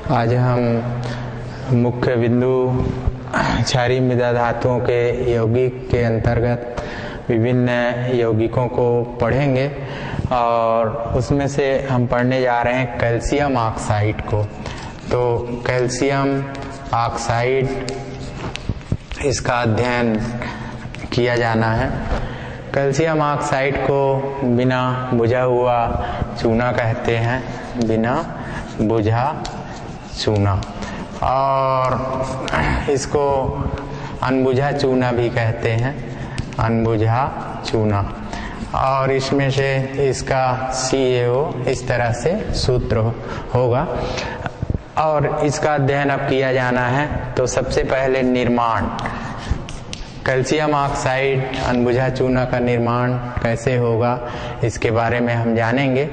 आज हम मुख्य बिंदु क्षारीय मृदा धातुओं के यौगिक के अंतर्गत विभिन्न यौगिकों को पढ़ेंगे और उसमें से हम पढ़ने जा रहे हैं कैल्शियम ऑक्साइड को। तो कैल्शियम ऑक्साइड इसका अध्ययन किया जाना है। कैल्शियम ऑक्साइड को बिना बुझा हुआ चूना कहते हैं, बिना बुझा चूना, और इसको अनबुझा चूना भी कहते हैं, अनबुझा चूना। और इसमें से इसका CaO इस तरह से सूत्र होगा और इसका अध्ययन अब किया जाना है। तो सबसे पहले निर्माण, कैल्शियम ऑक्साइड अनबुझा चूना का निर्माण कैसे होगा इसके बारे में हम जानेंगे।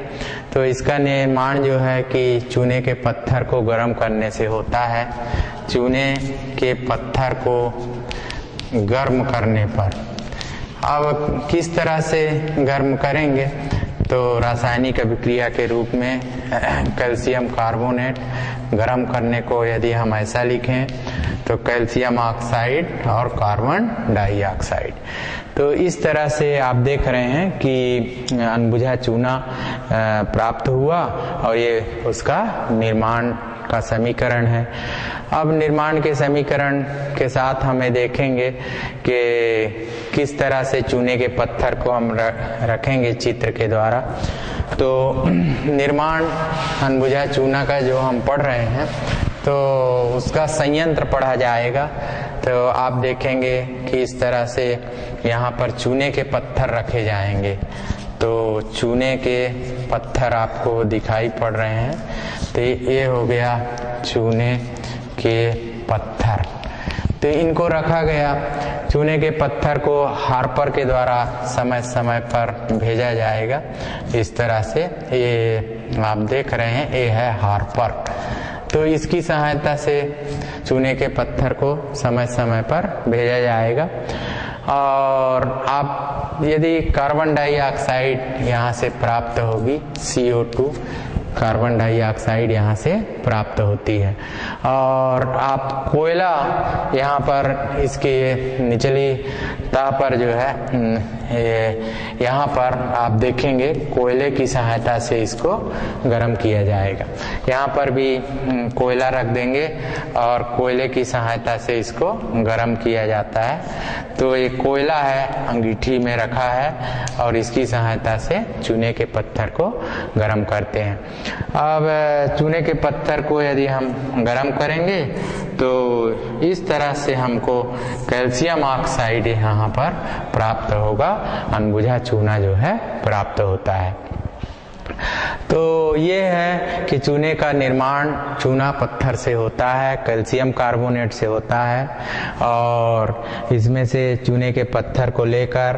तो इसका निर्माण जो है कि चूने के पत्थर को गर्म करने से होता है। चूने के पत्थर को गर्म करने पर अब किस तरह से गर्म करेंगे, तो रासायनिक अभिक्रिया के रूप में कैल्शियम कार्बोनेट गर्म करने को यदि हम ऐसा लिखें तो कैल्शियम ऑक्साइड और कार्बन डाइऑक्साइड। तो इस तरह से आप देख रहे हैं कि अनबुझा चूना प्राप्त हुआ और ये उसका निर्माण का समीकरण है। अब निर्माण के समीकरण के साथ हमें देखेंगे कि किस तरह से चूने के पत्थर को हम रखेंगे चित्र के द्वारा। तो निर्माण अनबुझा चूना का जो हम पढ़ रहे हैं तो उसका संयंत्र पढ़ा जाएगा। तो आप देखेंगे कि इस तरह से यहाँ पर चूने के पत्थर रखे जाएंगे। तो चूने के पत्थर आपको दिखाई पड़ रहे हैं। तो ये हो गया चूने के पत्थर। तो इनको रखा गया। चूने के पत्थर को हार्पर के द्वारा समय समय पर भेजा जाएगा। इस तरह से ये आप देख रहे हैं, ये है हार्पर। तो इसकी सहायता से चूने के पत्थर को समय समय पर भेजा जाएगा। और आप यदि कार्बन डाइऑक्साइड यहाँ से प्राप्त होगी, CO2 कार्बन डाइऑक्साइड यहाँ से प्राप्त होती है। और आप कोयला यहाँ पर इसके निचली तह पर जो है यहाँ पर आप देखेंगे कोयले की सहायता से इसको गर्म किया जाएगा। यहाँ पर भी कोयला रख देंगे और कोयले की सहायता से इसको गर्म किया जाता है। तो ये कोयला है, अंगीठी में रखा है और इसकी सहायता से चूने के पत्थर को गर्म करते हैं। अब चूने के पत्थर को यदि हम गर्म करेंगे तो इस तरह से हमको कैल्शियम ऑक्साइड यहाँ पर प्राप्त होगा, अनबुझा चूना जो है प्राप्त होता है। तो ये है कि चूने का निर्माण चूना पत्थर से होता है, कैल्शियम कार्बोनेट से होता है। और इसमें से चूने के पत्थर को लेकर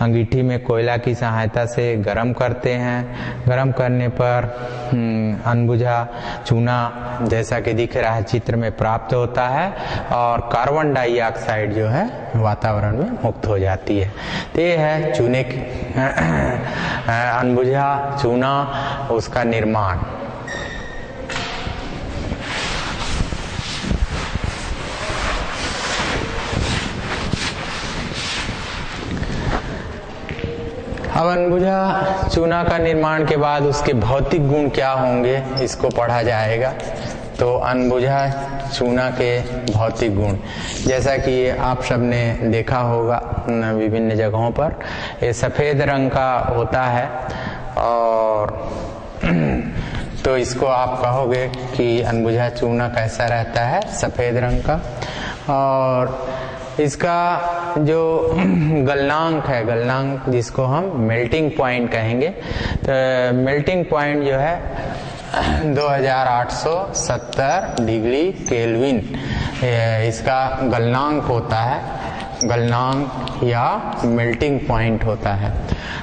अंगीठी में कोयला की सहायता से गर्म करते हैं। गर्म करने पर अनबुझा चूना जैसा कि दिख रहा है चित्र में प्राप्त होता है और कार्बन डाइऑक्साइड जो है वातावरण में मुक्त हो जाती है। तो ये है चूने अनबुझा चूना, उसका निर्माण। अब अनबुझा चूना का निर्माण के बाद उसके भौतिक गुण क्या होंगे इसको पढ़ा जाएगा। तो अनबुझा चूना के भौतिक गुण, जैसा कि आप सबने देखा होगा विभिन्न जगहों पर, ये सफ़ेद रंग का होता है। और तो इसको आप कहोगे कि अनबुझा चूना कैसा रहता है, सफ़ेद रंग का। और इसका जो गलनांक है, गलनांक जिसको हम मेल्टिंग पॉइंट कहेंगे, तो मेल्टिंग पॉइंट जो है 2870 डिग्री केल्विन इसका गलनांक होता है, गलनांक या मेल्टिंग पॉइंट होता है।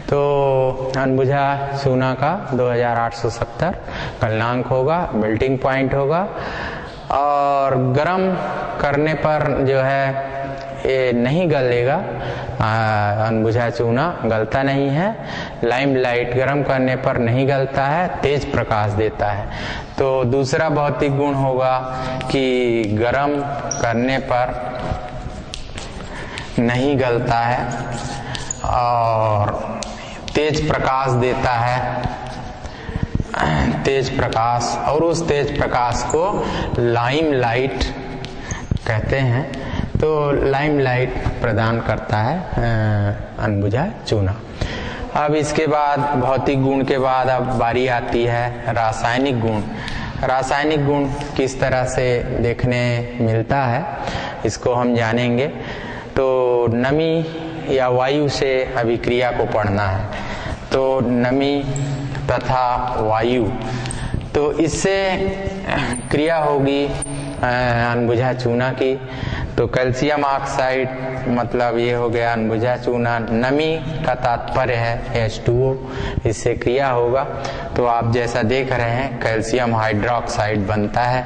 तो अनबुझा चूना का 2870 गलनांक होगा, मेल्टिंग पॉइंट होगा। और गर्म करने पर जो है ये नहीं गलेगा, अनबुझा चूना गलता नहीं है। लाइम लाइट गर्म करने पर नहीं गलता है, तेज प्रकाश देता है। तो दूसरा भौतिक गुण होगा कि गर्म करने पर नहीं गलता है और तेज प्रकाश देता है, तेज प्रकाश, और उस तेज प्रकाश को लाइम लाइट कहते हैं। तो लाइम लाइट प्रदान करता है अनबुझा चूना। अब इसके बाद भौतिक गुण के बाद अब बारी आती है रासायनिक गुण। रासायनिक गुण किस तरह से देखने मिलता है इसको हम जानेंगे। तो नमी या वायु से अभिक्रिया को पढ़ना है। तो नमी तथा वायु, तो इससे क्रिया होगी अनबुझा चूना की। तो कैल्शियम ऑक्साइड मतलब ये हो गया अनबुझा चूना। नमी का तात्पर्य है H2O, इससे क्रिया होगा। तो आप जैसा देख रहे हैं कैल्शियम हाइड्रोक्साइड बनता है।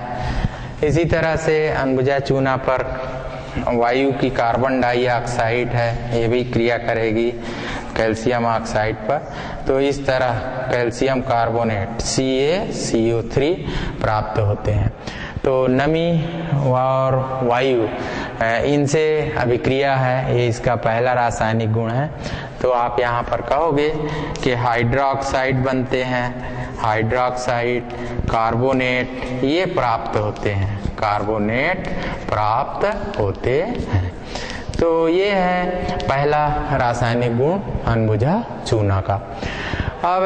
इसी तरह से अनबुझा चूना पर वायु की कार्बन डाइऑक्साइड है, ये भी क्रिया करेगी कैल्शियम ऑक्साइड पर। तो इस तरह कैल्शियम कार्बोनेट CaCO3 प्राप्त होते हैं। तो नमी और वायु इनसे अभिक्रिया है, ये इसका पहला रासायनिक गुण है। तो आप यहाँ पर कहोगे कि हाइड्रोक्साइड बनते हैं, हाइड्रोक्साइड कार्बोनेट ये प्राप्त होते हैं, कार्बोनेट प्राप्त होते हैं। तो ये है पहला रासायनिक गुण अनबुझा चूना का। अब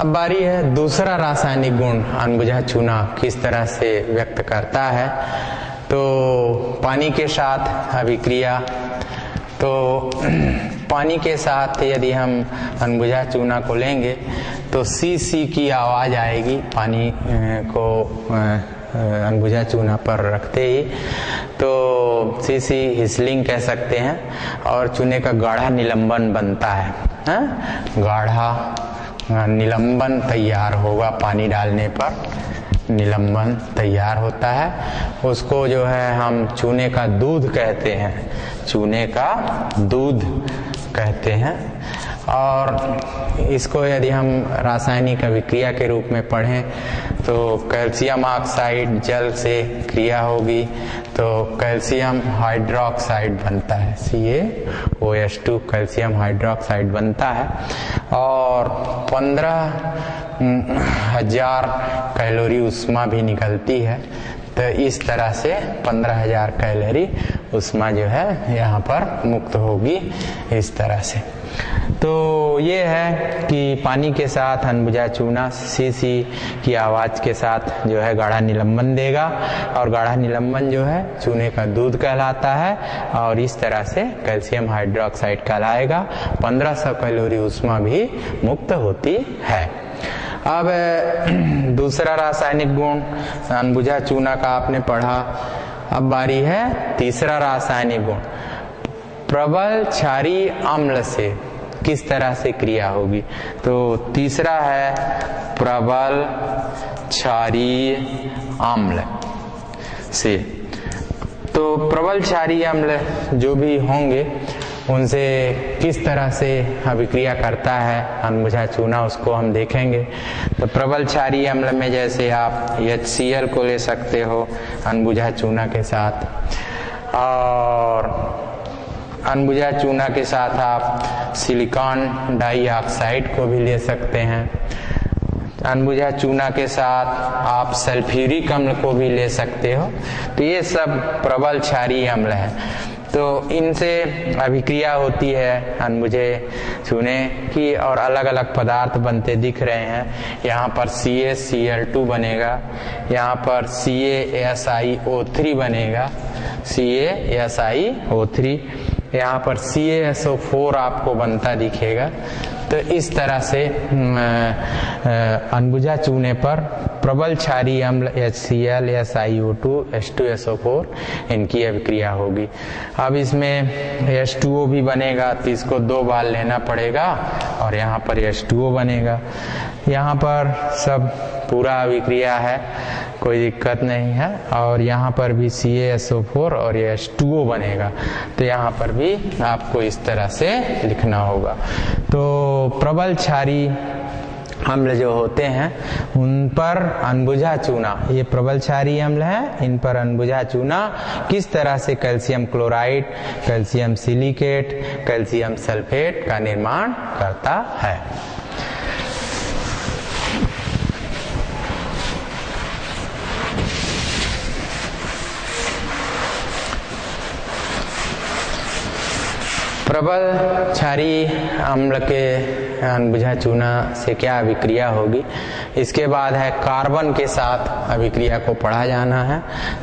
बारी है दूसरा रासायनिक गुण अनबुझा चूना किस तरह से व्यक्त करता है। तो पानी के साथ अभिक्रिया। तो पानी के साथ यदि हम अनबुझा चूना को लेंगे तो सी की आवाज आएगी पानी को अनबुझा चूना पर रखते ही। तो सी हिसलिंग कह सकते हैं। और चूने का गाढ़ा निलंबन बनता है, गाढ़ा निलंबन तैयार होगा पानी डालने पर, निलंबन तैयार होता है। उसको जो है हम चूने का दूध कहते हैं, चूने का दूध कहते हैं। और इसको यदि हम रासायनिक अभिक्रिया के रूप में पढ़ें तो कैल्शियम ऑक्साइड जल से क्रिया होगी तो कैल्शियम हाइड्रोक्साइड बनता है, CaOH2 कैल्शियम हाइड्रोक्साइड बनता है। और 15,000 कैलोरी उष्मा भी निकलती है। तो इस तरह से 15,000 कैलोरी उष्मा जो है यहाँ पर मुक्त होगी इस तरह से। तो ये है कि पानी के साथ अनबुझा चूना सी की आवाज के साथ जो है गाढ़ा निलंबन देगा। और गाढ़ा निलंबन जो है चूने का दूध कहलाता है और इस तरह से कैल्शियम हाइड्रोक्साइड कहलाएगा। 1500 कैलोरी उष्मा भी मुक्त होती है। अब दूसरा रासायनिक गुण अनबुझा चूना का आपने पढ़ा। अब बारी है तीसरा रासायनिक गुण, प्रबल क्षारीय अम्ल से किस तरह से क्रिया होगी। तो तीसरा है प्रबल क्षारीय अम्ल से। तो प्रबल क्षारीय अम्ल जो भी होंगे उनसे किस तरह से अभिक्रिया करता है अनबुझा चूना, उसको हम देखेंगे। तो प्रबल क्षारीय अम्ल में जैसे आप HCl को ले सकते हो अनबुझा चूना के साथ, और अनबुझा चूना के साथ आप सिलिकॉन डाइऑक्साइड को भी ले सकते हैं। अनबुझा चूना के साथ आप सल्फ्यूरिक अम्ल को भी ले सकते हो। तो ये सब प्रबल क्षारीय अम्ल है। तो इनसे अभिक्रिया होती है अनबुझे चूने की और अलग अलग पदार्थ बनते दिख रहे हैं। यहाँ पर CaCl2 बनेगा, यहाँ पर CaSiO3 बनेगा, CaSiO3, यहाँ पर CaSO4 आपको बनता दिखेगा। तो इस तरह से अनबुझा चूने पर प्रबल क्षारीय अम्ल HCl, SiO2, H2SO4 इनकी अभिक्रिया होगी। अब इसमें H2O भी बनेगा, तो इसको 2 बार लेना पड़ेगा और यहाँ पर H2O बनेगा। यहाँ पर सब पूरा अभिक्रिया है, कोई दिक्कत नहीं है। और यहाँ पर भी CaSO4 और ये H2O बनेगा, तो यहाँ पर भी आपको इस तरह से लिखना होगा। तो प्रबल क्षारीय अम्ल जो होते हैं उन पर अनबुझा चूना, ये प्रबल क्षारीय अम्ल है, इन पर अनबुझा चूना किस तरह से calcium chloride, calcium silicate, calcium sulphate का निर्माण करता है। प्रबल क्षारीय अम्ल के अनबुझा चूना से क्या अभिक्रिया होगी, इसके बाद है कार्बन के साथ अभिक्रिया को पढ़ा जाना है।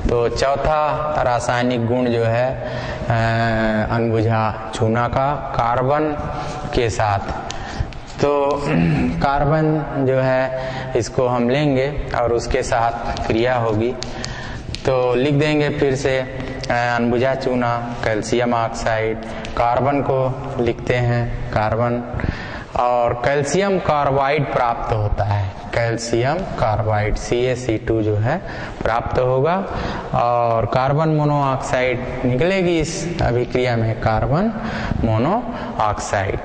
तो चौथा रासायनिक गुण जो है अनबुझा चूना का, कार्बन के साथ। तो कार्बन जो है इसको हम लेंगे और उसके साथ क्रिया होगी, तो लिख देंगे फिर से अनबुझा चूना, कैल्शियम ऑक्साइड, कार्बन को लिखते हैं कार्बन, और कैल्शियम कार्बाइड प्राप्त होता है, कैल्शियम कार्बाइड CaC2 जो है प्राप्त होगा, और कार्बन मोनोऑक्साइड निकलेगी इस अभिक्रिया में, कार्बन मोनोऑक्साइड।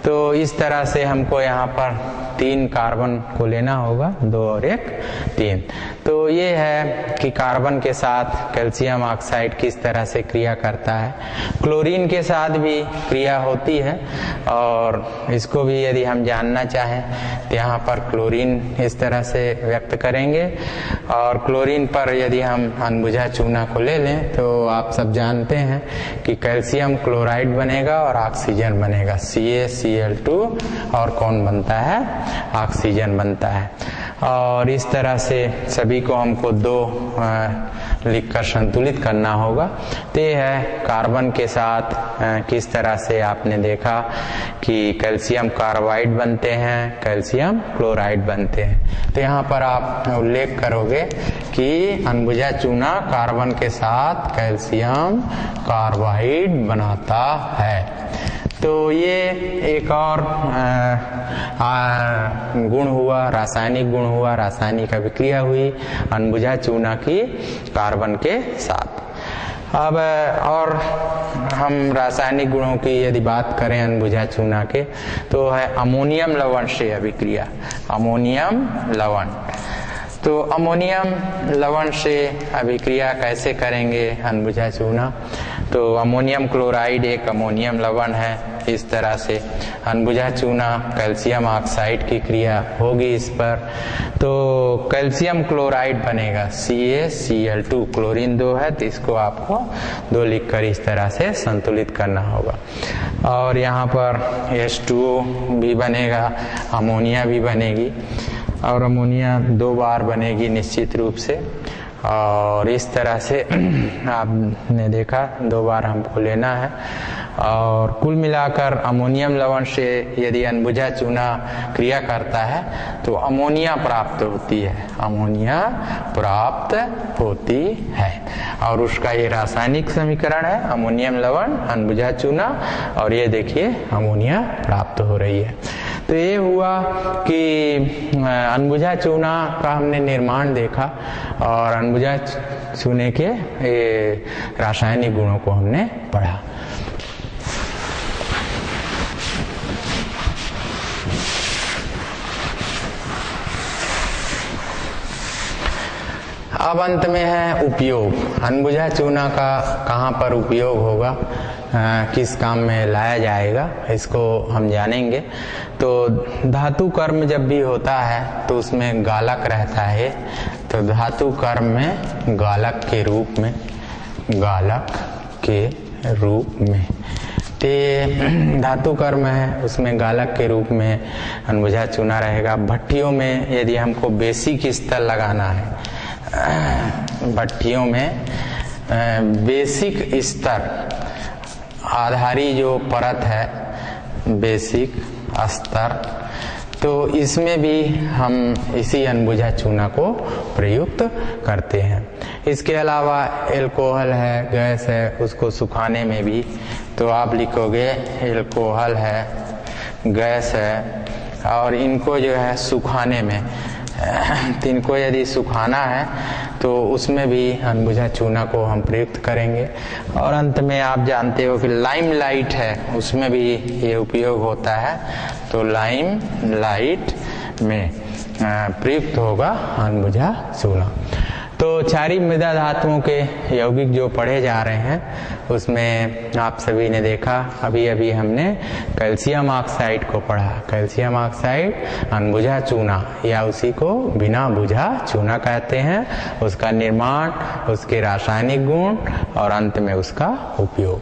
तो इस तरह से हमको यहाँ पर 3 कार्बन को लेना होगा, 2 और 1 3। तो ये है कि कार्बन के साथ कैल्शियम ऑक्साइड किस तरह से क्रिया करता है। क्लोरीन के साथ भी क्रिया होती है, और इसको भी यदि हम जानना चाहें तो यहाँ पर क्लोरीन इस तरह से व्यक्त करेंगे। और क्लोरीन पर यदि हम अनबुझा चूना को ले लें तो आप सब जानते हैं कि कैल्शियम क्लोराइड बनेगा और ऑक्सीजन बनेगा, CaCl2, और कौन बनता है, ऑक्सीजन बनता है। और इस तरह से सभी को हमको 2 लिखकर संतुलित करना होगा। तो ये है कार्बन के साथ किस तरह से आपने देखा कि कैल्शियम कार्बाइड बनते हैं, कैल्शियम क्लोराइड बनते हैं। तो यहाँ पर आप उल्लेख करोगे कि अनबुझा चूना कार्बन के साथ कैल्शियम कार्बाइड बनाता है। तो ये एक और गुण हुआ, रासायनिक गुण हुआ, रासायनिक अभिक्रिया हुई अनबुझा चूना की कार्बन के साथ। अब और हम रासायनिक गुणों की यदि बात करें अनबुझा चूना के, तो है अमोनियम लवण से अभिक्रिया, अमोनियम लवण। तो अमोनियम लवण से अभिक्रिया कैसे करेंगे अनबुझा चूना, तो अमोनियम क्लोराइड एक अमोनियम लवण है, इस तरह से अनबुझा चूना कैल्शियम ऑक्साइड की क्रिया होगी इस पर, तो कैल्शियम क्लोराइड बनेगा CaCl2, क्लोरीन 2 है तो इसको आपको 2 लिखकर इस तरह से संतुलित करना होगा। और यहाँ पर H2O भी बनेगा, अमोनिया भी बनेगी, और अमोनिया 2 बार बनेगी निश्चित रूप से। और इस तरह से आपने देखा 2 बार हमको लेना है। और कुल मिलाकर अमोनियम लवण से यदि अनबुझा चूना क्रिया करता है तो अमोनिया प्राप्त होती है, अमोनिया प्राप्त होती है। और उसका ये रासायनिक समीकरण है अमोनियम लवण अनबुझा चूना, और ये देखिए अमोनिया प्राप्त हो रही है। तो ये हुआ कि अनबुझा चूना का हमने निर्माण देखा, और अनबुझा चूने के रासायनिक गुणों को हमने पढ़ा। अब अंत में है उपयोग। अनबुझा चूना का कहाँ पर उपयोग होगा, किस काम में लाया जाएगा, इसको हम जानेंगे। तो धातु कर्म जब भी होता है तो उसमें गालक रहता है, तो धातु कर्म में गालक के रूप में, गालक के रूप में ते धातु कर्म है, उसमें गालक के रूप में अनबुझा चूना रहेगा। भट्टियों में यदि हमको बेसिक स्तर लगाना है, भट्टियों में बेसिक स्तर, आधारी जो परत है, बेसिक स्तर, तो इसमें भी हम इसी अनबुझा चूना को प्रयुक्त करते हैं। इसके अलावा एल्कोहल है, गैस है, उसको सुखाने में भी तो आप लिखोगे एल्कोहल है, गैस है, और इनको जो है सुखाने में, इनको यदि सुखाना है तो उसमें भी अनबुझा चूना को हम प्रयुक्त करेंगे। और अंत में आप जानते हो कि लाइम लाइट है, उसमें भी ये उपयोग होता है, तो लाइम लाइट में प्रयुक्त होगा अनबुझा चूना। तो क्षारीय मृदा धातुओं के यौगिक जो पढ़े जा रहे हैं उसमें आप सभी ने देखा, अभी अभी हमने कैल्शियम ऑक्साइड को पढ़ा। कैल्शियम ऑक्साइड अनबुझा चूना या उसी को बिना बुझा चूना कहते हैं। उसका निर्माण, उसके रासायनिक गुण और अंत में उसका उपयोग।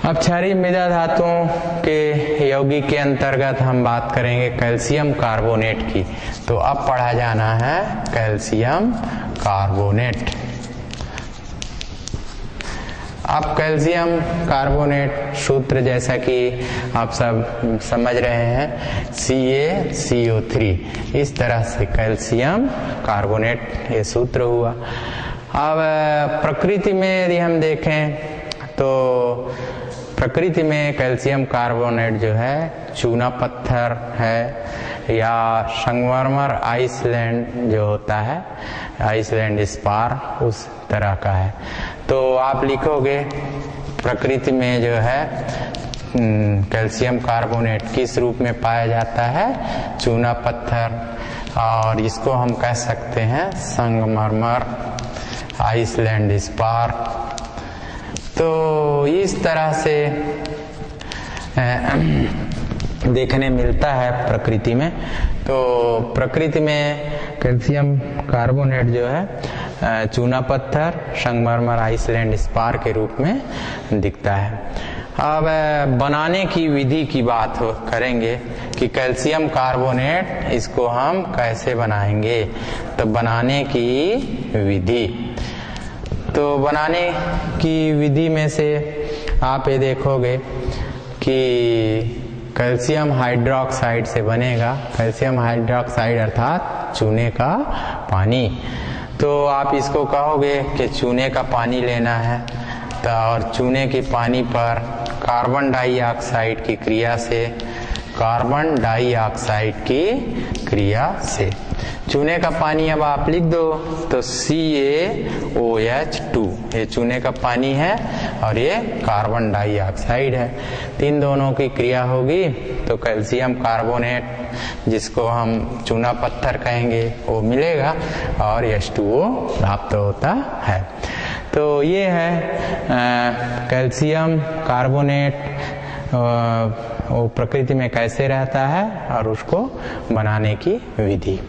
अब क्षारीय मृदा धातुओं के यौगिक के अंतर्गत हम बात करेंगे कैल्शियम कार्बोनेट की। तो अब पढ़ा जाना है कैल्शियम कार्बोनेट। अब कैल्शियम कार्बोनेट सूत्र जैसा कि आप सब समझ रहे हैं, CaCO3, इस तरह से कैल्शियम कार्बोनेट ये सूत्र हुआ। अब प्रकृति में यदि हम देखें तो प्रकृति में कैल्शियम कार्बोनेट जो है चूना पत्थर है या संगमरमर आइसलैंड जो होता है, आइसलैंड स्पार, उस तरह का है। तो आप लिखोगे प्रकृति में जो है कैल्शियम कार्बोनेट किस रूप में पाया जाता है, चूना पत्थर, और इसको हम कह सकते हैं संगमरमर आइसलैंड स्पार। तो इस तरह से देखने मिलता है प्रकृति में। तो प्रकृति में कैल्शियम कार्बोनेट जो है चूना पत्थर, संगमरमर आइसलैंड स्पार के रूप में दिखता है। अब बनाने की विधि की बात करेंगे कि कैल्शियम कार्बोनेट इसको हम कैसे बनाएंगे। तो बनाने की विधि, तो बनाने की विधि में से आप ये देखोगे कि कैल्शियम हाइड्रोक्साइड से बनेगा। कैल्शियम हाइड्रोक्साइड अर्थात चूने का पानी। तो आप इसको कहोगे कि चूने का पानी लेना है, तो और चूने के पानी पर कार्बन डाइऑक्साइड की क्रिया से, कार्बन डाइऑक्साइड की क्रिया से चूने का पानी अब आप लिख दो तो CaOH2, ये चूने का पानी है और ये कार्बन डाइऑक्साइड है। इन दोनों की क्रिया होगी तो कैल्शियम कार्बोनेट जिसको हम चूना पत्थर कहेंगे वो मिलेगा और H2O प्राप्त होता है। तो ये है कैल्शियम कार्बोनेट वो प्रकृति में कैसे रहता है और उसको बनाने की विधि।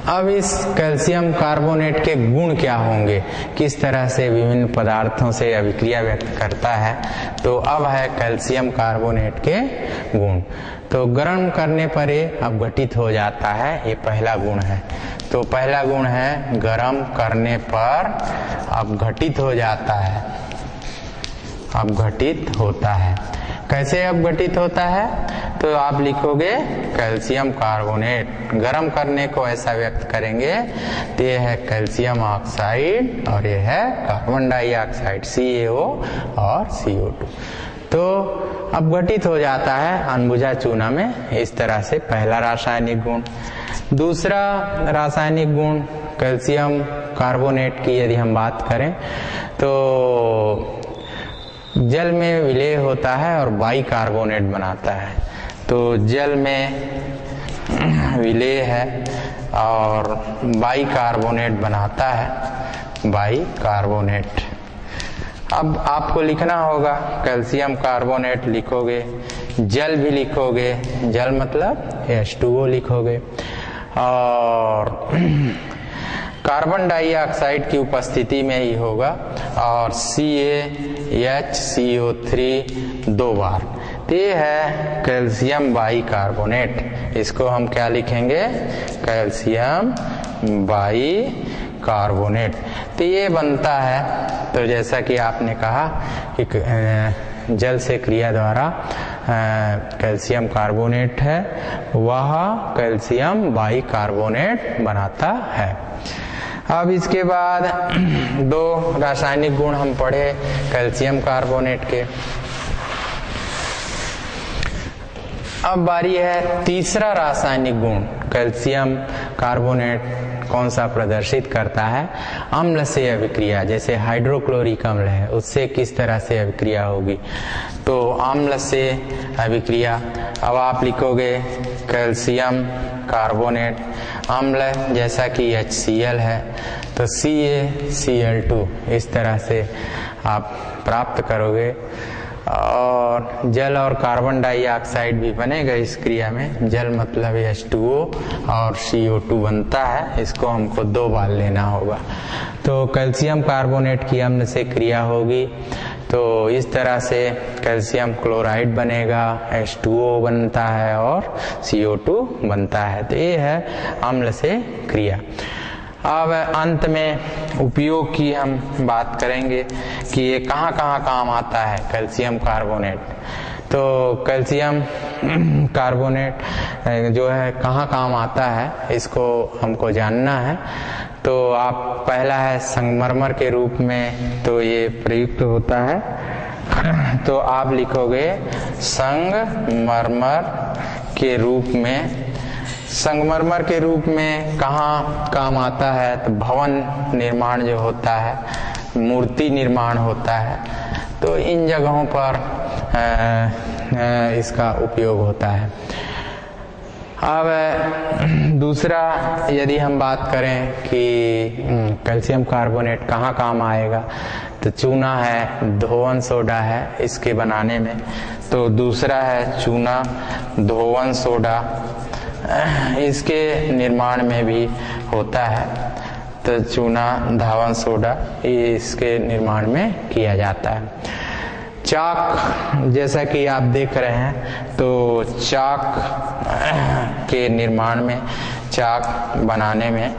अब इस कैल्शियम कार्बोनेट के गुण क्या होंगे, किस तरह से विभिन्न पदार्थों से अभिक्रिया व्यक्त करता है। तो अब है कैल्शियम कार्बोनेट के गुण। तो गर्म करने पर ये अपघटित हो जाता है, ये पहला गुण है। तो पहला गुण है गर्म करने पर अपघटित हो जाता है, अपघटित होता है। कैसे अपघटित होता है, तो आप लिखोगे कैल्शियम कार्बोनेट, गर्म करने को ऐसा व्यक्त करेंगे तो ये है कैल्शियम ऑक्साइड और ये है कार्बन डाइऑक्साइड CaO और CO2। तो अपघटित हो जाता है अनबुझा चूना में, इस तरह से पहला रासायनिक गुण। दूसरा रासायनिक गुण कैल्शियम कार्बोनेट की यदि हम बात करें तो जल में विलय होता है और बाइकार्बोनेट बनाता है। तो जल में विलय है और बाइकार्बोनेट बनाता है, बाइकार्बोनेट। अब आपको लिखना होगा कैल्शियम कार्बोनेट लिखोगे, जल भी लिखोगे, जल मतलब H2O लिखोगे, और कार्बन डाइऑक्साइड की उपस्थिति में ही होगा और CaHCO3 दो बार, तो ये है कैल्शियम बाइकार्बोनेट। इसको हम क्या लिखेंगे? Calcium bicarbonate. तो ये बनता है, तो जैसा कि आपने कहा कि जल से क्रिया द्वारा कैल्शियम कार्बोनेट है, वह कैल्शियम बाइकार्बोनेट बनाता है। अब इसके बाद दो रासायनिक गुण हम पढ़े कैल्शियम कार्बोनेट के। अब बारी है तीसरा रासायनिक गुण कैल्शियम कार्बोनेट कौन सा प्रदर्शित करता है? अम्ल से अभिक्रिया। जैसे हाइड्रोक्लोरिक अम्ल है, उससे किस तरह से अभिक्रिया होगी? तो अम्ल से अभिक्रिया। अब आप लिखोगे कैल्शियम कार्बोनेट अम्ल, जैसा कि HCl है तो CaCl2 इस तरह से आप प्राप्त करोगे। और जल और कार्बन डाइऑक्साइड भी बनेगा इस क्रिया में। जल मतलब H2O और CO2 बनता है, इसको हमको 2 बार लेना होगा। तो कैल्शियम कार्बोनेट की अम्ल से क्रिया होगी तो इस तरह से कैल्शियम क्लोराइड बनेगा, H2O बनता है और CO2 बनता है। तो ये है अम्ल से क्रिया। अब अंत में उपयोग की हम बात करेंगे कि ये कहाँ कहाँ काम आता है कैल्शियम कार्बोनेट। तो कैल्शियम कार्बोनेट जो है कहाँ काम आता है, इसको हमको जानना है। तो आप पहला है संगमरमर के रूप में, तो ये प्रयुक्त होता है। तो आप लिखोगे संगमरमर के रूप में। संगमरमर के रूप में कहाँ काम आता है? तो भवन निर्माण जो होता है, मूर्ति निर्माण होता है, तो इन जगहों पर इसका उपयोग होता है। अब दूसरा यदि हम बात करें कि कैल्शियम कार्बोनेट कहाँ काम आएगा, तो चूना है, धोवन सोडा है इसके बनाने में। तो दूसरा है चूना धोवन सोडा, इसके निर्माण में भी होता है। तो चूना धावन सोडा इसके निर्माण में किया जाता है। चाक, जैसा कि आप देख रहे हैं, तो चाक के निर्माण में, चाक बनाने में,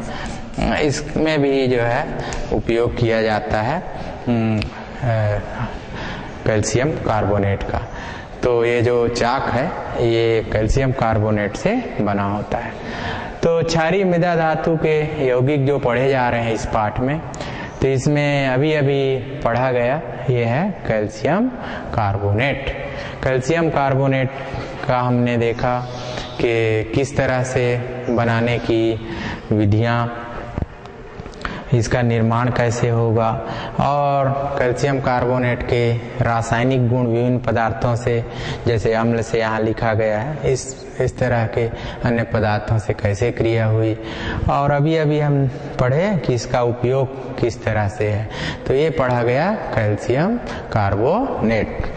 इसमें भी जो है उपयोग किया जाता है कैल्शियम कार्बोनेट का। तो ये जो चाक है ये कैल्शियम कार्बोनेट से बना होता है। तो क्षारीय मृदा धातु के यौगिक जो पढ़े जा रहे हैं इस पाठ में, तो इसमें अभी अभी पढ़ा गया ये है कैल्शियम कार्बोनेट। कैल्शियम कार्बोनेट का हमने देखा कि किस तरह से बनाने की विधियां, इसका निर्माण कैसे होगा, और कैल्शियम कार्बोनेट के रासायनिक गुण विभिन्न पदार्थों से, जैसे अम्ल से यहाँ लिखा गया है, इस तरह के अन्य पदार्थों से कैसे क्रिया हुई। और अभी अभी हम पढ़े कि इसका उपयोग किस तरह से है। तो ये पढ़ा गया कैल्शियम कार्बोनेट।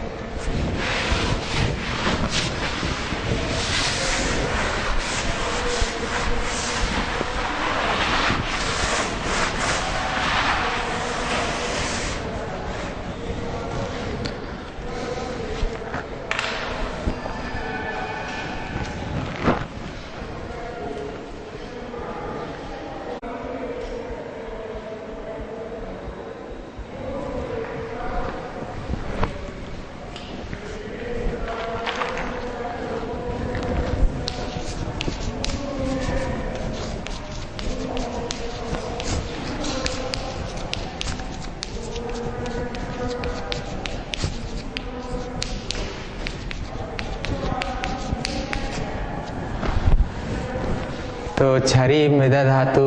तो क्षारीय मृदा धातु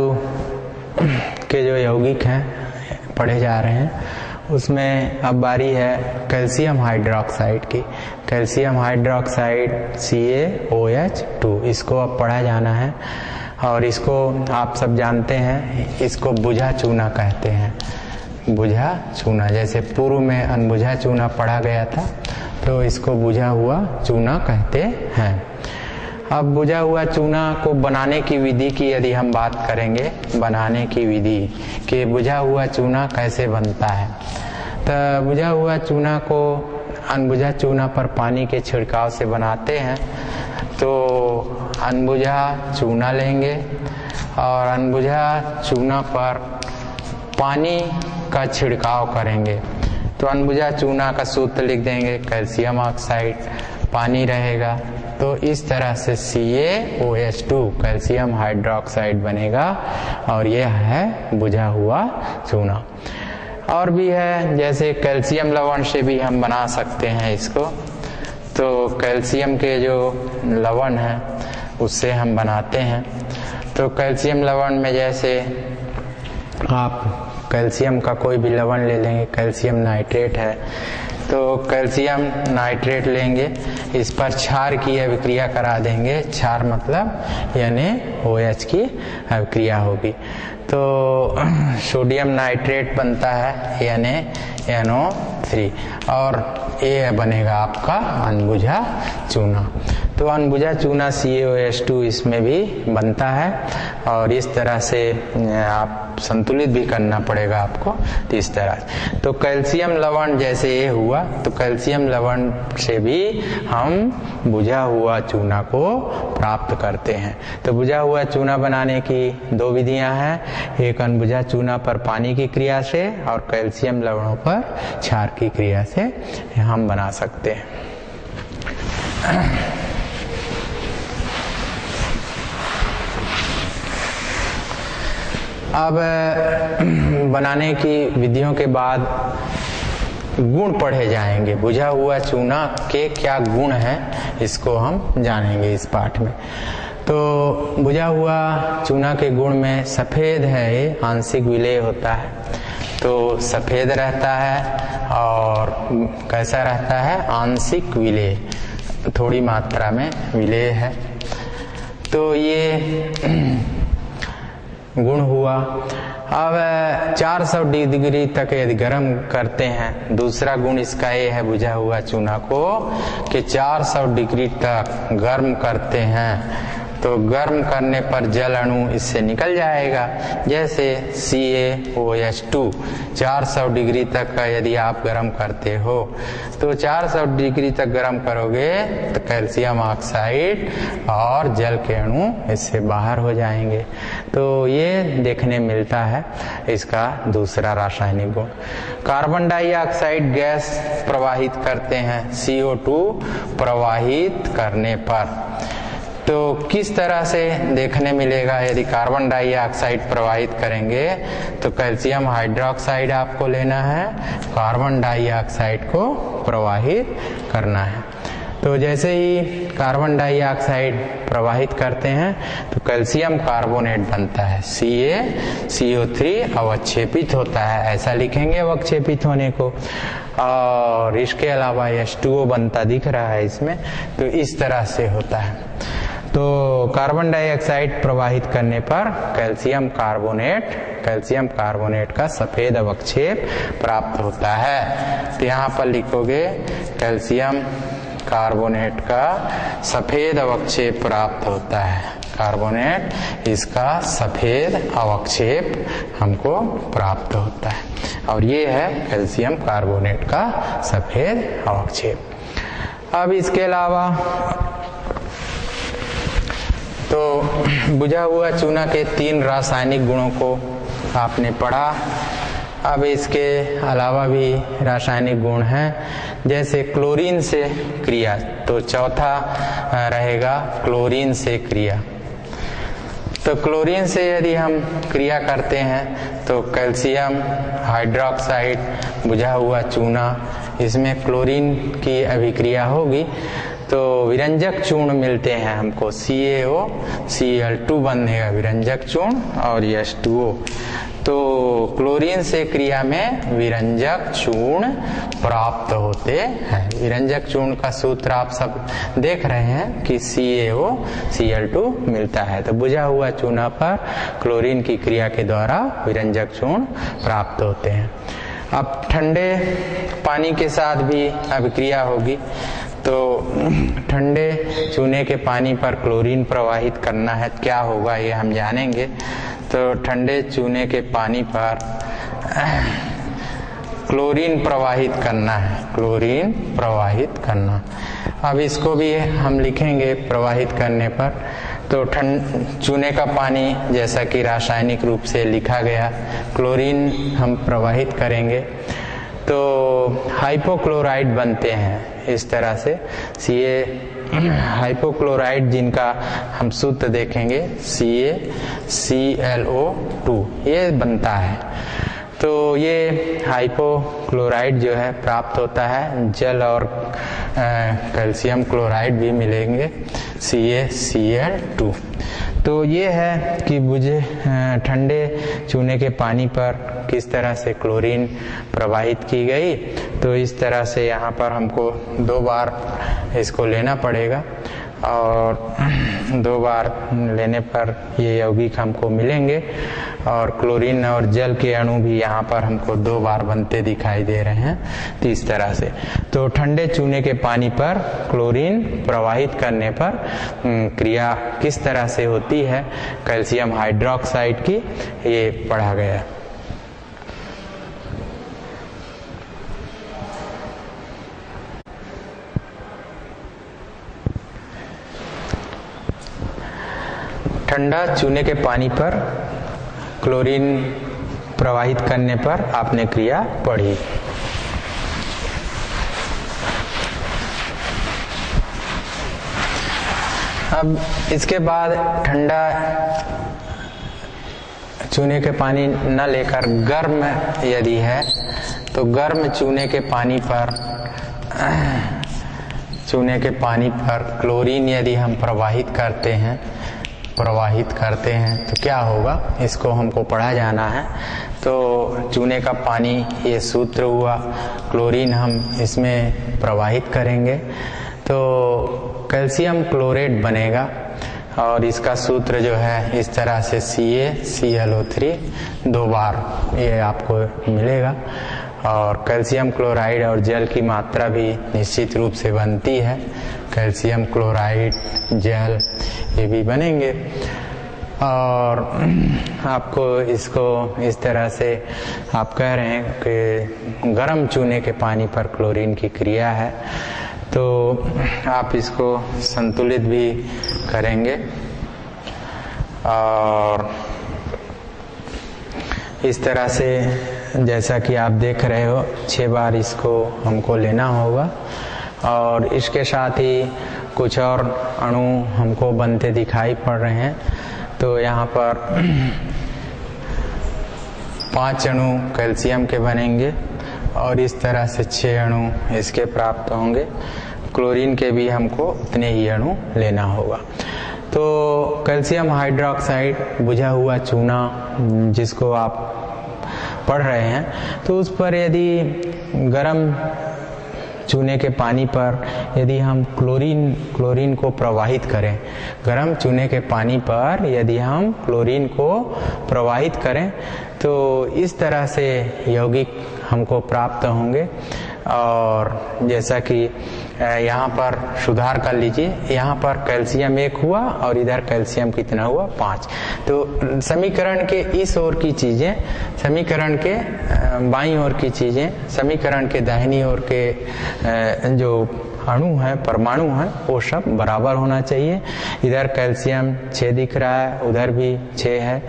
के जो यौगिक हैं पढ़े जा रहे हैं, उसमें अब बारी है कैल्शियम हाइड्रोक्साइड की। कैल्शियम हाइड्रोक्साइड CaOH2, इसको अब पढ़ा जाना है। और इसको आप सब जानते हैं, इसको बुझा चूना कहते हैं। बुझा चूना, जैसे पूर्व में अनबुझा चूना पढ़ा गया था, तो इसको बुझा हुआ चूना कहते हैं। अब बुझा हुआ चूना को बनाने की विधि की यदि हम बात करेंगे, बनाने की विधि कि बुझा हुआ चूना कैसे बनता है, तो बुझा हुआ चूना को अनबुझा चूना पर पानी के छिड़काव से बनाते हैं, तो अनबुझा चूना लेंगे और अनबुझा चूना पर पानी का छिड़काव करेंगे। तो अनबुझा चूना का सूत्र लिख देंगे, कैल्शियम ऑक्साइड, पानी रहेगा, तो इस तरह से CaOH2 कैल्शियम हाइड्रोक्साइड बनेगा और यह है बुझा हुआ चूना। और भी है, जैसे कैल्शियम लवण से भी हम बना सकते हैं इसको। तो कैल्शियम के जो लवण है उससे हम बनाते हैं। तो कैल्शियम लवण में जैसे आप कैल्शियम का कोई भी लवण ले लेंगे, कैल्शियम नाइट्रेट है, तो कैल्शियम नाइट्रेट लेंगे, इस पर क्षार की अभिक्रिया करा देंगे। क्षार मतलब NaOH की अभिक्रिया होगी, तो सोडियम नाइट्रेट बनता है NaNO3 और ये बनेगा आपका अनबुझा चूना। तो अनबुझा चूना CaOH2 इसमें भी बनता है और इस तरह से आप संतुलित भी करना पड़ेगा आपको। तो इस तरह तो कैल्शियम लवण जैसे ये हुआ, तो कैल्शियम लवण से भी हम बुझा हुआ चूना को प्राप्त करते हैं। तो बुझा हुआ चूना बनाने की दो विधियां हैं, एक अनबुझा चूना पर पानी की क्रिया से और कैल्शियम लवणों पर क्षार की क्रिया से हम बना सकते हैं। अब बनाने की विधियों के बाद गुण पढ़े जाएंगे। बुझा हुआ चूना के क्या गुण हैं इसको हम जानेंगे इस पाठ में। तो बुझा हुआ चूना के गुण में सफेद है, ये आंशिक विलेय होता है, तो सफेद रहता है और कैसा रहता है, आंशिक विलेय, थोड़ी मात्रा में विलेय है। तो ये गुण हुआ। अब 400 डिग्री तक यदि गर्म करते हैं, दूसरा गुण इसका ये है बुझा हुआ चूना को कि 400 डिग्री तक गर्म करते हैं तो गर्म करने पर जल अणु इससे निकल जाएगा। जैसे CaOH2 400 डिग्री तक का यदि आप गर्म करते हो, तो 400 डिग्री तक गर्म करोगे तो कैल्शियम ऑक्साइड और जल के अणु इससे बाहर हो जाएंगे। तो ये देखने मिलता है इसका दूसरा रासायनिक गुण। कार्बन डाइऑक्साइड गैस प्रवाहित करते हैं CO2 प्रवाहित करने पर। तो किस तरह से देखने मिलेगा, यदि कार्बन डाइऑक्साइड प्रवाहित करेंगे तो कैल्शियम हाइड्रोक्साइड आपको लेना है, कार्बन डाइऑक्साइड को प्रवाहित करना है। तो जैसे ही कार्बन डाइऑक्साइड प्रवाहित करते हैं तो कैल्शियम कार्बोनेट बनता है, CaCO3 अवक्षेपित होता है, ऐसा लिखेंगे अवक्षेपित होने को। और इसके अलावा H2O बनता दिख रहा है इसमें, तो इस तरह से होता है। तो कार्बन डाइऑक्साइड प्रवाहित करने पर कैल्शियम कार्बोनेट का सफेद अवक्षेप प्राप्त होता है। तो यहाँ पर लिखोगे कैल्शियम कार्बोनेट का सफेद अवक्षेप प्राप्त होता है, कार्बोनेट इसका सफेद अवक्षेप हमको प्राप्त होता है, और ये है कैल्शियम कार्बोनेट का सफेद अवक्षेप। अब इसके अलावा तो बुझा हुआ चूना के 3 रासायनिक गुणों को आपने पढ़ा। अब इसके अलावा भी रासायनिक गुण हैं, जैसे क्लोरीन से क्रिया, तो चौथा रहेगा क्लोरीन से क्रिया। तो क्लोरीन से यदि हम क्रिया करते हैं तो कैल्शियम हाइड्रोक्साइड बुझा हुआ चूना, इसमें क्लोरीन की अभिक्रिया होगी तो विरंजक चूर्ण मिलते हैं हमको, CaOCl2 बनेगा विरंजक चूर्ण और H2O। तो क्लोरीन से क्रिया में विरंजक चूर्ण प्राप्त होते हैं। विरंजक चूर्ण का सूत्र आप सब देख रहे हैं कि CaOCl2 मिलता है। तो बुझा हुआ चूना पर क्लोरीन की क्रिया के द्वारा विरंजक चूर्ण प्राप्त होते हैं। अब ठंडे पानी के साथ भी अभिक्रिया होगी, तो ठंडे चूने के पानी पर क्लोरीन प्रवाहित करना है, क्या होगा ये हम जानेंगे। तो ठंडे चूने के पानी पर क्लोरीन प्रवाहित करना है, क्लोरीन प्रवाहित करना। अब इसको भी हम लिखेंगे प्रवाहित करने पर। तो चूने का पानी जैसा कि रासायनिक रूप से लिखा गया, क्लोरीन हम प्रवाहित करेंगे तो हाइपोक्लोराइड बनते हैं इस तरह से। Ca हाइपोक्लोराइड जिनका हम सूत्र देखेंगे CaClO2 ये बनता है। तो ये हाइपोक्लोराइड जो है प्राप्त होता है, जल और कैल्शियम क्लोराइड भी मिलेंगे CaCl2। तो ये है कि बुझे ठंडे चूने के पानी पर किस तरह से क्लोरीन प्रवाहित की गई। तो इस तरह से यहाँ पर हमको 2 बार इसको लेना पड़ेगा और 2 बार लेने पर ये यौगिक हमको मिलेंगे और क्लोरीन और जल के अणु भी यहाँ पर हमको 2 बार बनते दिखाई दे रहे हैं। तो इस तरह से तो ठंडे चूने के पानी पर क्लोरीन प्रवाहित करने पर क्रिया किस तरह से होती है कैल्शियम हाइड्रोक्साइड की, ये पढ़ा गया। ठंडा चूने के पानी पर क्लोरीन प्रवाहित करने पर आपने क्रिया पढ़ी। अब इसके बाद ठंडा चूने के पानी न लेकर गर्म यदि है तो गर्म चूने के पानी पर क्लोरीन यदि हम प्रवाहित करते हैं तो क्या होगा, इसको हमको पढ़ा जाना है। तो चूने का पानी ये सूत्र हुआ, क्लोरीन हम इसमें प्रवाहित करेंगे तो कैल्शियम क्लोरेट बनेगा और इसका सूत्र जो है इस तरह से CaClO3 2 बार ये आपको मिलेगा। और कैल्शियम क्लोराइड और जल की मात्रा भी निश्चित रूप से बनती है, कैल्शियम क्लोराइड जल ये भी बनेंगे। और आपको इसको इस तरह से आप कह रहे हैं कि गर्म चूने के पानी पर क्लोरीन की क्रिया है, तो आप इसको संतुलित भी करेंगे और इस तरह से जैसा कि आप देख रहे हो 6 बार इसको हमको लेना होगा। और इसके साथ ही कुछ और अणु हमको बनते दिखाई पड़ रहे हैं। तो यहाँ पर 5 अणु कैल्शियम के बनेंगे और इस तरह से 6 अणु इसके प्राप्त होंगे। क्लोरीन के भी हमको उतने ही अणु लेना होगा। तो कैल्शियम हाइड्रोक्साइड बुझा हुआ चूना जिसको आप पढ़ रहे हैं, तो उस पर यदि गर्म चूने के पानी पर यदि हम क्लोरीन को प्रवाहित करें, गर्म चूने के पानी पर यदि हम क्लोरीन को प्रवाहित करें तो इस तरह से यौगिक हमको प्राप्त होंगे। और जैसा कि यहाँ पर सुधार कर लीजिए, यहाँ पर कैल्शियम 1 हुआ और इधर कैल्शियम कितना हुआ 5। तो समीकरण के इस ओर की चीजें, समीकरण के बाईं ओर की चीजें, समीकरण के दाहिनी ओर के जो अणु है, परमाणु है, वो सब बराबर होना चाहिए। इधर कैल्शियम 6 दिख रहा है, उधर भी 6 है।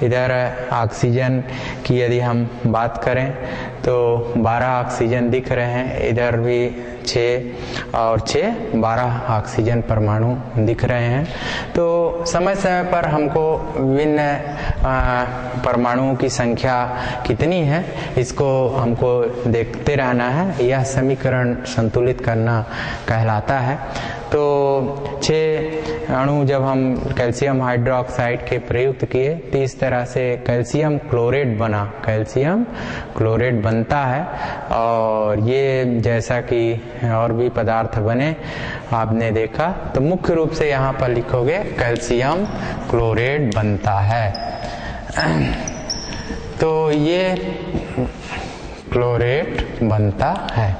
इधर ऑक्सीजन की यदि हम बात करें तो 12 ऑक्सीजन दिख रहे हैं, इधर भी 6 और 6 12 ऑक्सीजन परमाणु दिख रहे हैं। तो समय समय पर हमको विभिन्न परमाणुओं की संख्या कितनी है इसको हमको देखते रहना है, यह समीकरण संतुलित करना कहलाता है। तो 6 अणु जब हम कैल्शियम हाइड्रोक्साइड के प्रयुक्त किए तो इस तरह से कैल्शियम क्लोरेट बना, कैल्शियम क्लोरेट बनता है। और ये जैसा कि और भी पदार्थ बने आपने देखा, तो मुख्य रूप से यहाँ पर लिखोगे कैल्शियम क्लोरेट बनता है। तो ये क्लोरेट बनता है।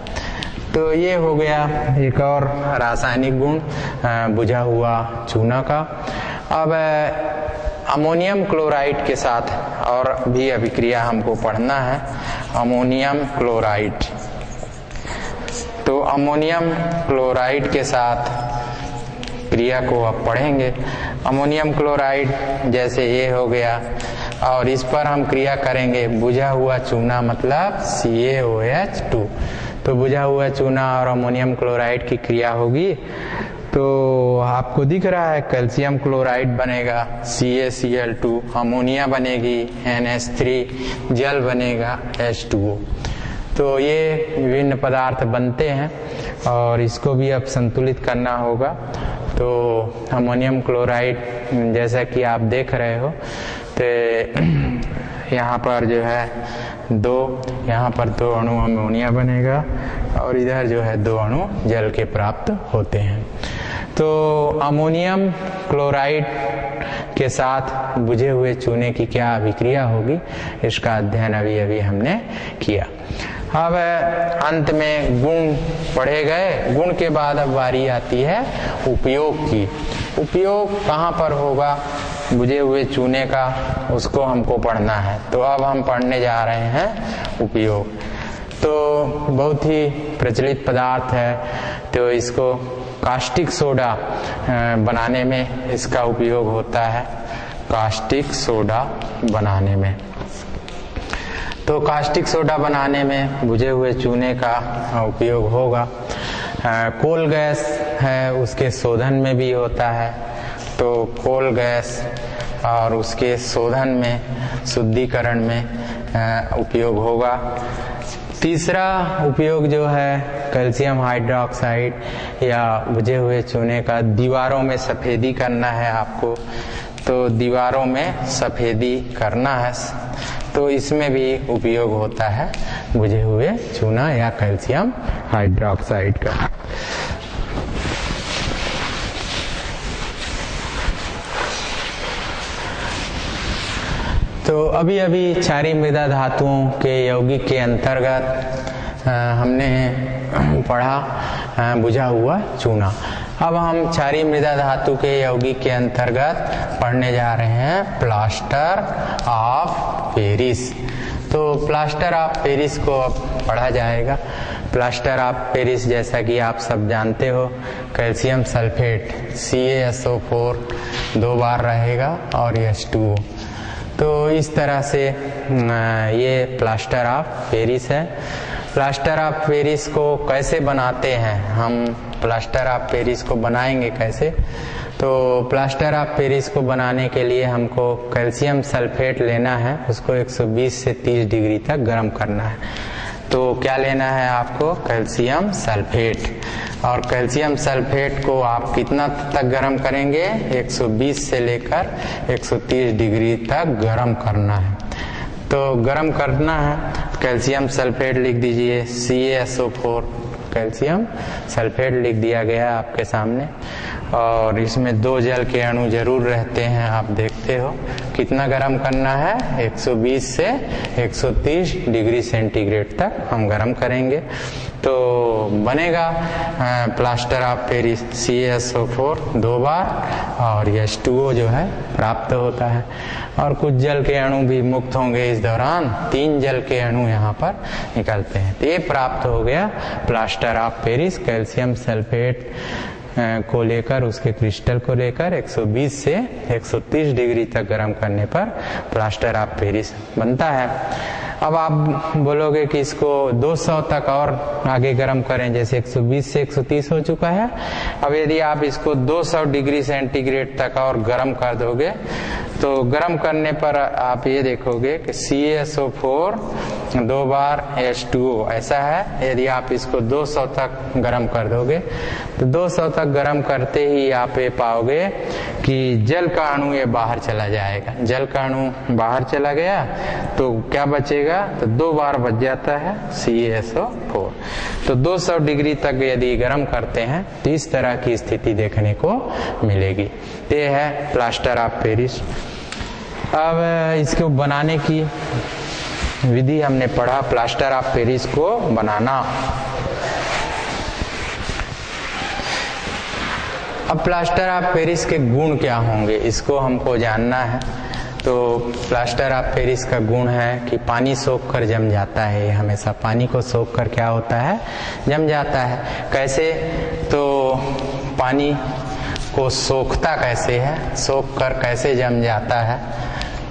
तो ये हो गया एक और रासायनिक गुण बुझा हुआ चूना का। अब अमोनियम क्लोराइड के साथ और भी अभिक्रिया हमको पढ़ना है। Ammonium chloride. तो अमोनियम क्लोराइड के साथ क्रिया को अब पढ़ेंगे। अमोनियम क्लोराइड जैसे ये हो गया, और इस पर हम क्रिया करेंगे बुझा हुआ चूना मतलब CaOH2। तो बुझा हुआ चूना और अमोनियम क्लोराइड की क्रिया होगी, तो आपको दिख रहा है कैल्शियम क्लोराइड बनेगा CaCl2, अमोनिया बनेगी NH3, जल बनेगा H2O। तो ये विभिन्न पदार्थ बनते हैं और इसको भी अब संतुलित करना होगा। तो अमोनियम क्लोराइड जैसा कि आप देख रहे हो, तो यहाँ पर जो है यहाँ पर 2 अणु अमोनिया बनेगा और इधर जो है 2 अणु जल के प्राप्त होते हैं। तो अमोनियम क्लोराइड के साथ बुझे हुए चूने की क्या अभिक्रिया होगी, इसका अध्ययन अभी हमने किया। अब अंत में गुण पढ़े गए। गुण के बाद अब बारी आती है उपयोग की। उपयोग कहाँ पर होगा बुझे हुए चूने का, उसको हमको पढ़ना है। तो अब हम पढ़ने जा रहे हैं उपयोग। तो बहुत ही प्रचलित पदार्थ है, तो इसको कास्टिक सोडा बनाने में इसका उपयोग होता है। कास्टिक सोडा बनाने में, तो कास्टिक सोडा बनाने में बुझे हुए चूने का उपयोग होगा। कोल गैस है, उसके शोधन में भी होता है। तो कोल गैस और उसके शोधन में, शुद्धिकरण में उपयोग होगा। तीसरा उपयोग जो है कैल्शियम हाइड्रोक्साइड या बुझे हुए चूने का दीवारों में सफेदी करना है आपको। तो दीवारों में सफेदी करना है, तो इसमें भी उपयोग होता है बुझे हुए चूना या कैल्शियम हाइड्रोक्साइड का। तो अभी क्षारीय मृदा धातुओं के यौगिक के अंतर्गत हमने पढ़ा बुझा हुआ चूना। अब हम क्षारीय मृदा धातु के यौगिक के अंतर्गत पढ़ने जा रहे हैं प्लास्टर ऑफ पेरिस। तो प्लास्टर ऑफ पेरिस को अब पढ़ा जाएगा। प्लास्टर ऑफ पेरिस जैसा कि आप सब जानते हो, कैल्शियम सल्फेट CaSO4 2 बार रहेगा और H2O। तो इस तरह से ये प्लास्टर ऑफ पेरिस है। प्लास्टर ऑफ पेरिस को कैसे बनाते हैं, हम प्लास्टर ऑफ पेरिस को बनाएंगे कैसे? तो प्लास्टर ऑफ पेरिस को बनाने के लिए हमको कैल्शियम सल्फेट लेना है, उसको 120 से 30 डिग्री तक गर्म करना है। तो क्या लेना है आपको? Calcium sulphate. और कैल्शियम सल्फेट को आप कितना तक गर्म करेंगे? 120 से लेकर 130 डिग्री तक गर्म करना है। तो गर्म करना है, कैल्शियम सल्फेट लिख दीजिए CaSO4, कैल्शियम सल्फेट लिख दिया गया आपके सामने। और इसमें 2 जल के अणु जरूर रहते हैं, आप देखते हो। कितना गर्म करना है? 120 से 130 डिग्री सेंटीग्रेड तक हम गर्म करेंगे। तो बनेगा प्लास्टर ऑफ पेरिस CaSO4 2 बार और H2O जो है प्राप्त होता है। और कुछ जल के अणु भी मुक्त होंगे इस दौरान, 3 जल के अणु यहाँ पर निकलते हैं। तो ये प्राप्त हो गया plaster of Paris. Calcium sulphate को लेकर, उसके क्रिस्टल को लेकर 120 से 130 डिग्री तक गर्म करने पर प्लास्टर ऑफ पेरिस बनता है। अब आप बोलोगे कि इसको 200 तक और आगे गर्म करें, जैसे 120 से 130 हो चुका है। अब यदि आप इसको 200 डिग्री सेंटीग्रेड तक और गर्म कर दोगे, तो गर्म करने पर आप ये देखोगे कि CaSO4 2 बार H2O ऐसा है। यदि आप इसको 200 तक गर्म कर दोगे, तो 200 तक गर्म करते ही आप ये पाओगे कि जल का अणु ये बाहर चला जाएगा। जल का अणु बाहर चला गया तो क्या बचेगा? तो 2 बार बच जाता है CaSO4। तो 200 डिग्री तक यदि गर्म करते हैं तो इस तरह की स्थिति देखने को मिलेगी। ये है प्लास्टर ऑफ पेरिस। अब इसको बनाने की विधि हमने पढ़ा, प्लास्टर ऑफ पेरिस को बनाना। अब प्लास्टर ऑफ पेरिस के गुण क्या होंगे, इसको हमको जानना है। तो प्लास्टर ऑफ पेरिस का गुण है कि पानी सोख कर जम जाता है, हमेशा पानी को सोख कर क्या होता है, जम जाता है। कैसे? तो पानी को सोखता कैसे है, सोख कर कैसे जम जाता है,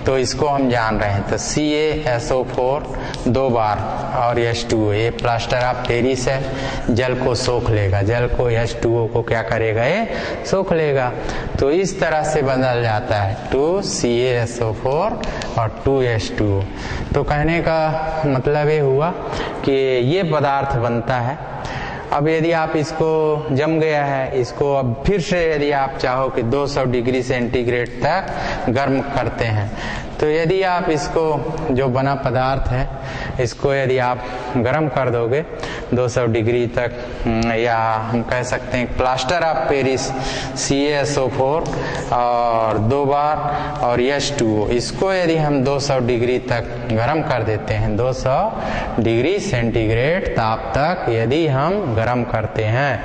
तो इसको हम जान रहे हैं। तो CaSO4 2 बार और H2O, ये प्लास्टर ऑफ पेरिस है, जल को सोख लेगा, जल को H2O को क्या करेगा, ये सोख लेगा। तो इस तरह से बदल जाता है 2CaSO4 और 2H2O। तो कहने का मतलब ये हुआ कि ये पदार्थ बनता है। अब यदि आप इसको जम गया है, इसको अब फिर से यदि आप चाहो कि 200 डिग्री सेंटीग्रेड तक गर्म करते हैं, तो यदि आप इसको जो बना पदार्थ है इसको यदि आप गर्म कर दोगे 200 डिग्री तक, या हम कह सकते हैं प्लास्टर ऑफ पेरिस CaSO4 और 2 बार और H2O, इसको यदि हम 200 डिग्री तक गर्म कर देते हैं, 200 डिग्री सेंटीग्रेड ताप तक यदि हम गर्म करते हैं,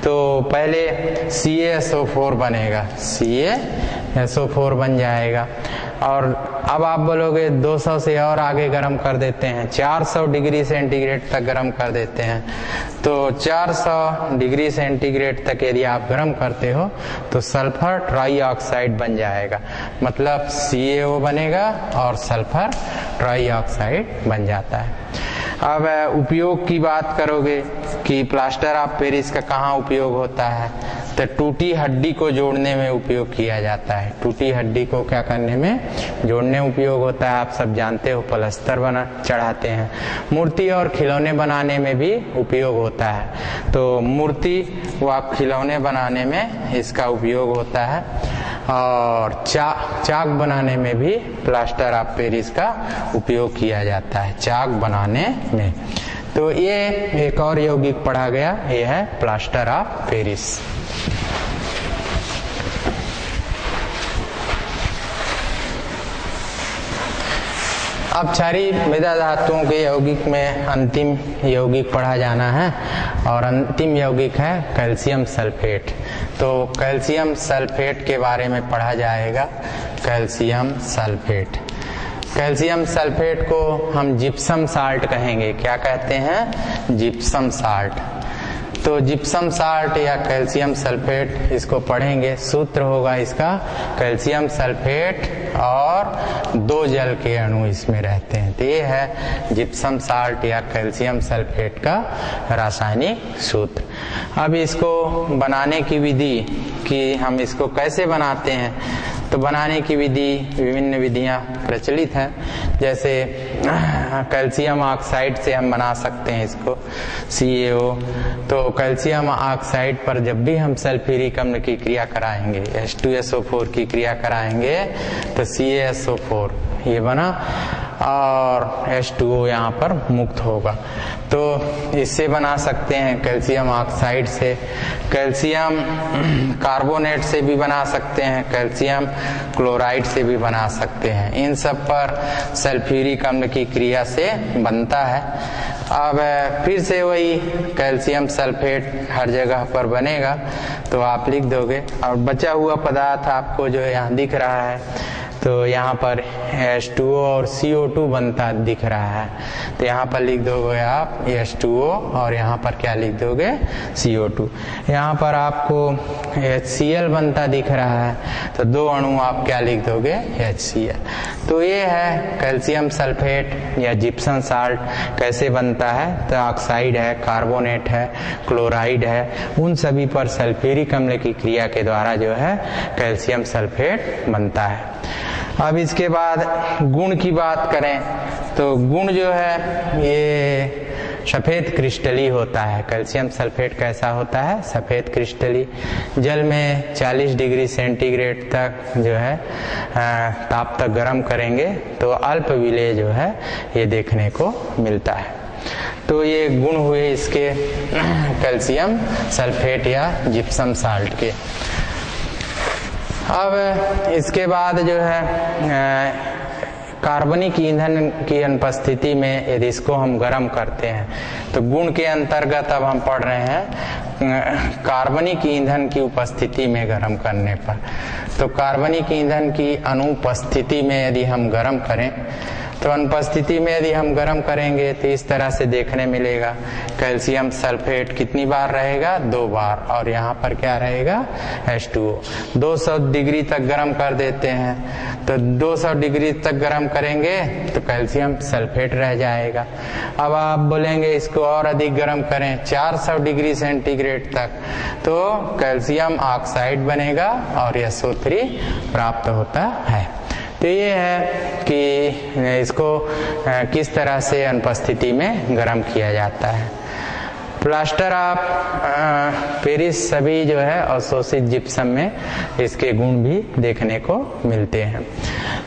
तो पहले CaSO4 बनेगा, CaSO4 बन जाएगा। और अब आप बोलोगे 200 से और आगे गर्म कर देते हैं, 400 डिग्री सेंटीग्रेड तक गर्म कर देते हैं, तो 400 डिग्री सेंटीग्रेड तक यदि आप गर्म करते हो तो सल्फर ट्राईऑक्साइड बन जाएगा, मतलब CaO बनेगा और सल्फर ट्राईऑक्साइड बन जाता है। अब उपयोग की बात करोगे कि प्लास्टर ऑफ पेरिस का कहाँ उपयोग होता है, तो टूटी हड्डी को जोड़ने में उपयोग किया जाता है। टूटी हड्डी को क्या करने में, जोड़ने उपयोग होता है। आप सब जानते हो प्लास्टर बना चढ़ाते हैं। मूर्ति और खिलौने बनाने में भी उपयोग होता है, तो मूर्ति व खिलौने बनाने में इसका उपयोग होता है। और चाक बनाने में भी प्लास्टर ऑफ पेरिस का उपयोग किया जाता है, चाक बनाने में। तो ये एक और यौगिक पढ़ा गया, ये है प्लास्टर ऑफ पेरिस। अब क्षारीय मृदा धातुओं के यौगिक में अंतिम यौगिक पढ़ा जाना है, और अंतिम यौगिक है कैल्शियम सल्फेट। तो कैल्शियम सल्फेट के बारे में पढ़ा जाएगा। कैल्शियम सल्फेट, कैल्शियम सल्फेट को हम जिप्सम साल्ट कहेंगे। क्या कहते हैं? Gypsum salt. तो जिप्सम साल्ट या कैल्शियम सल्फेट इसको पढ़ेंगे। सूत्र होगा इसका, कैल्शियम सल्फेट और 2 जल के अणु इसमें रहते हैं। तो ये है जिप्सम साल्ट या कैल्शियम सल्फेट का रासायनिक सूत्र। अब इसको बनाने की विधि कि हम इसको कैसे बनाते हैं, तो बनाने की विधि विभिन्न विधियां प्रचलित हैं। जैसे कैल्शियम ऑक्साइड से हम बना सकते हैं इसको, CaO। तो कैल्शियम ऑक्साइड पर जब भी हम सल्फ्यूरिक अम्ल की क्रिया कराएंगे, H2SO4 की क्रिया कराएंगे, तो CaSO4 ये बना और H2O यहाँ पर मुक्त होगा। तो इससे बना सकते हैं कैल्शियम ऑक्साइड से, कैल्शियम कार्बोनेट से भी बना सकते हैं, कैल्शियम क्लोराइड से भी बना सकते हैं। इन सब पर सल्फ्यूरिक अम्ल की क्रिया से बनता है। अब फिर से वही कैल्शियम सल्फेट हर जगह पर बनेगा, तो आप लिख दोगे। और बचा हुआ पदार्थ आपको जो यहाँ दिख रहा है, तो यहाँ पर H2O और CO2 बनता दिख रहा है, तो यहाँ पर लिख दोगे आप H2O और यहाँ पर क्या लिख दोगे? CO2। यहाँ पर आपको HCl बनता दिख रहा है, तो 2 अणु आप क्या लिख दोगे? HCl। तो ये है कैल्शियम सल्फेट या जिप्सम साल्ट कैसे बनता है। तो ऑक्साइड है, कार्बोनेट है, क्लोराइड है, उन सभी पर सल्फ्यूरिक अम्ल की क्रिया के द्वारा जो है कैल्शियम सल्फेट बनता है। अब इसके बाद गुण की बात करें, तो गुण जो है ये सफेद क्रिस्टली होता है। कैल्शियम सल्फेट कैसा होता है? सफेद क्रिस्टली। जल में 40 डिग्री सेंटीग्रेड तक जो है ताप तक गर्म करेंगे तो अल्प विलेय जो है ये देखने को मिलता है। तो ये गुण हुए इसके कैल्शियम सल्फेट या जिप्सम साल्ट के। अब इसके बाद जो है कार्बनिक ईंधन की अनुपस्थिति में यदि इसको हम गर्म करते हैं तो गुण के अंतर्गत अब हम पढ़ रहे हैं कार्बनिक ईंधन की उपस्थिति में गर्म करने पर। तो कार्बनिक ईंधन की अनुपस्थिति में यदि हम गर्म करें तो अनुपस्थिति में यदि हम गर्म करेंगे तो इस तरह से देखने मिलेगा कैल्शियम सल्फेट कितनी बार रहेगा, 2 बार, और यहाँ पर क्या रहेगा, H2O। 200 डिग्री तक गर्म कर देते हैं तो 200 डिग्री तक गर्म करेंगे तो कैल्शियम सल्फेट रह जाएगा। अब आप बोलेंगे इसको और अधिक गर्म करें 400 डिग्री सेंटीग्रेड तक तो कैल्शियम ऑक्साइड बनेगा और SO3 प्राप्त होता है। तो ये है कि इसको किस तरह से अनुपस्थिति में गर्म किया जाता है। प्लास्टर ऑफ पेरिस सभी जो है अवशोषित जिप्सम में इसके गुण भी देखने को मिलते हैं।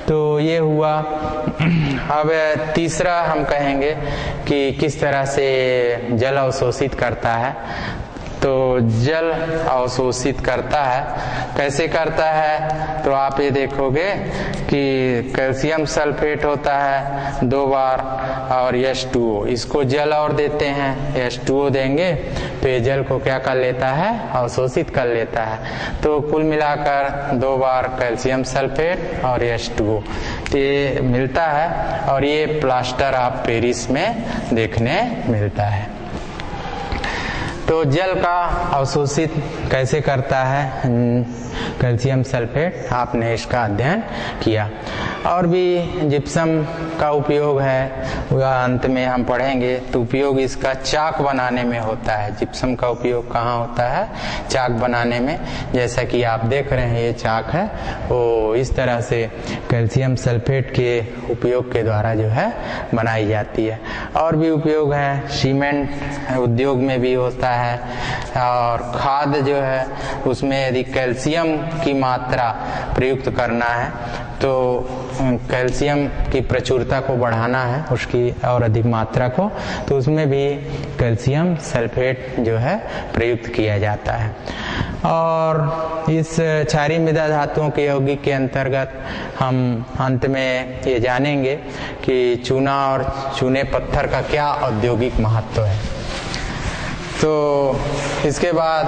तो ये हुआ। अब तीसरा हम कहेंगे कि किस तरह से जल अवशोषित करता है। तो जल अवशोषित करता है, कैसे करता है, तो आप ये देखोगे कि कैल्शियम सल्फेट होता है 2 बार और H2O, इसको जल और देते हैं, H2O देंगे तो ये जल को क्या कर लेता है, अवशोषित कर लेता है। तो कुल मिलाकर 2 बार कैल्शियम सल्फेट और H2O ये मिलता है और ये प्लास्टर ऑफ पेरिस में देखने मिलता है। तो जल का अवशोषित कैसे करता है कैल्शियम सल्फेट, आपने इसका अध्ययन किया। और भी जिप्सम का उपयोग है, वह अंत में हम पढ़ेंगे। तो उपयोग इसका चाक बनाने में होता है। जिप्सम का उपयोग कहाँ होता है, चाक बनाने में। जैसा कि आप देख रहे हैं ये चाक है, वो इस तरह से कैल्शियम सल्फेट के उपयोग के द्वारा जो है बनाई जाती है। और भी उपयोग है, सीमेंट उद्योग में भी होता है। और खाद जो है उसमें यदि कैल्शियम की मात्रा प्रयुक्त करना है तो कैल्शियम की प्रचुरता को बढ़ाना है, उसकी और अधिक मात्रा को, तो उसमें भी कैल्शियम सल्फेट जो है प्रयुक्त किया जाता है। और इस क्षारीय मृदा धातुओं के यौगिक के अंतर्गत हम अंत में ये जानेंगे कि चूना और चूने पत्थर का क्या औद्योगिक महत्व है। तो इसके बाद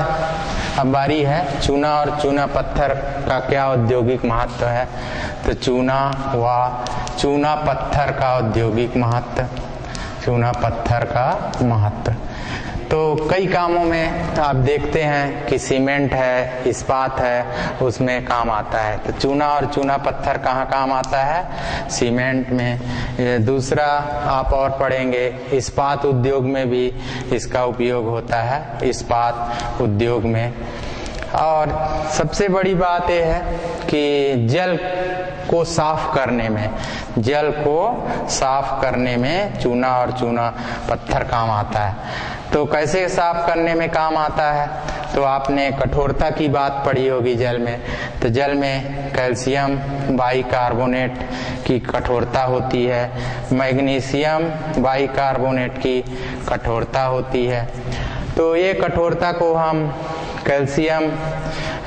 अब बारी है चूना और चूना पत्थर का क्या औद्योगिक महत्व है। तो चूना पत्थर का औद्योगिक महत्व, चूना पत्थर का महत्व तो कई कामों में आप देखते हैं कि सीमेंट है, इस्पात है, उसमें काम आता है। तो चूना और चूना पत्थर कहाँ काम आता है, सीमेंट में। दूसरा आप और पढ़ेंगे इस्पात उद्योग में भी इसका उपयोग होता है, इस्पात उद्योग में। और सबसे बड़ी बात यह है कि जल को साफ करने में, जल को साफ करने में चूना और चूना पत्थर काम आता है। तो कैसे साफ करने में काम आता है, तो आपने कठोरता की बात पढ़ी होगी जल में। तो जल में कैल्शियम बाइकार्बोनेट की कठोरता होती है, मैग्नीशियम बाइकार्बोनेट की कठोरता होती है। तो ये कठोरता को हम कैल्शियम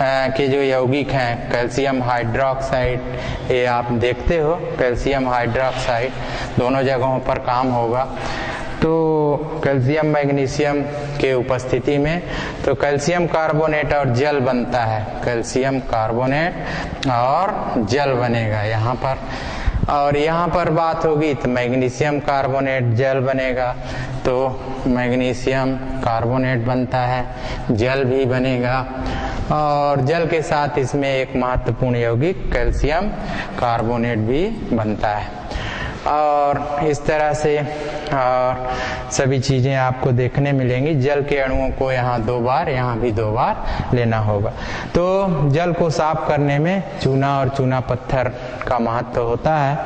के जो यौगिक हैं, कैल्शियम हाइड्रोक्साइड, ये आप देखते हो कैल्शियम हाइड्रोक्साइड दोनों जगहों पर काम होगा। तो कैल्शियम मैग्नीशियम के उपस्थिति में तो कैल्शियम कार्बोनेट और जल बनता है, कैल्शियम कार्बोनेट और जल बनेगा यहाँ पर। और यहाँ पर बात होगी तो मैग्नीशियम कार्बोनेट जल बनेगा, तो मैग्नीशियम कार्बोनेट बनता है, जल भी बनेगा। और जल के साथ इसमें एक महत्वपूर्ण यौगिक कैल्शियम कार्बोनेट भी बनता है। और इस तरह से सभी चीजें आपको देखने मिलेंगी। जल के अणुओं को यहाँ 2 बार, यहाँ भी 2 बार लेना होगा। तो जल को साफ करने में चूना और चूना पत्थर का महत्व होता है।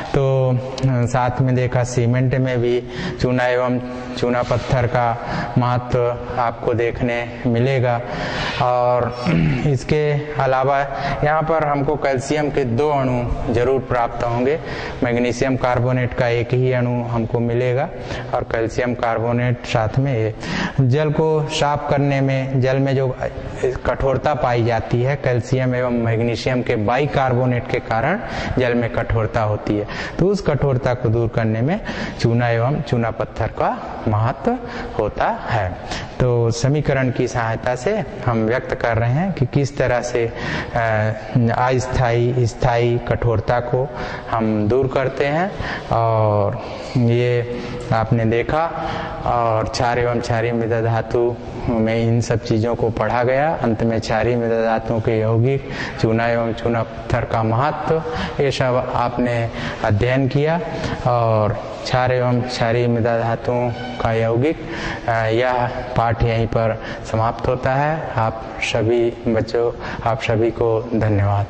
तो साथ में देखा सीमेंट में भी चूना एवं चूना पत्थर का महत्व आपको देखने मिलेगा। और इसके अलावा यहाँ पर हमको कैल्शियम के 2 अणु जरूर प्राप्त होंगे। मैग्नीशियम कार्बोनेट का एक ही अणु हमको मिलेगा और कैल्शियम कार्बोनेट साथ में है। जल को साफ करने में, जल में जो कठोरता पाई जाती है कैल्शियम एवं मैग्नीशियम के बाइकार्बोनेट के कारण जल में कठोरता होती है। तो उस कठोरता को दूर करने में चूना एवं चूना पत्थर का महत्व होता है। तो समीकरण की सहायता से हम व्यक्त कर रहे हैं कि किस तरह से अस्थायी स्थायी कठोरता को हम दूर करते हैं, और ये आपने देखा। और क्षार एवं क्षारीय मृदा धातु में इन सब चीज़ों को पढ़ा गया। अंत में क्षारीय मृदा धातुओं के यौगिक, चूना एवं चूना पत्थर का महत्व, ये सब आपने अध्ययन किया। और क्षार एवं क्षारीय मृदा धातुओं का यौगिक यह पाठ यहीं पर समाप्त होता है। आप सभी बच्चों, आप सभी को धन्यवाद।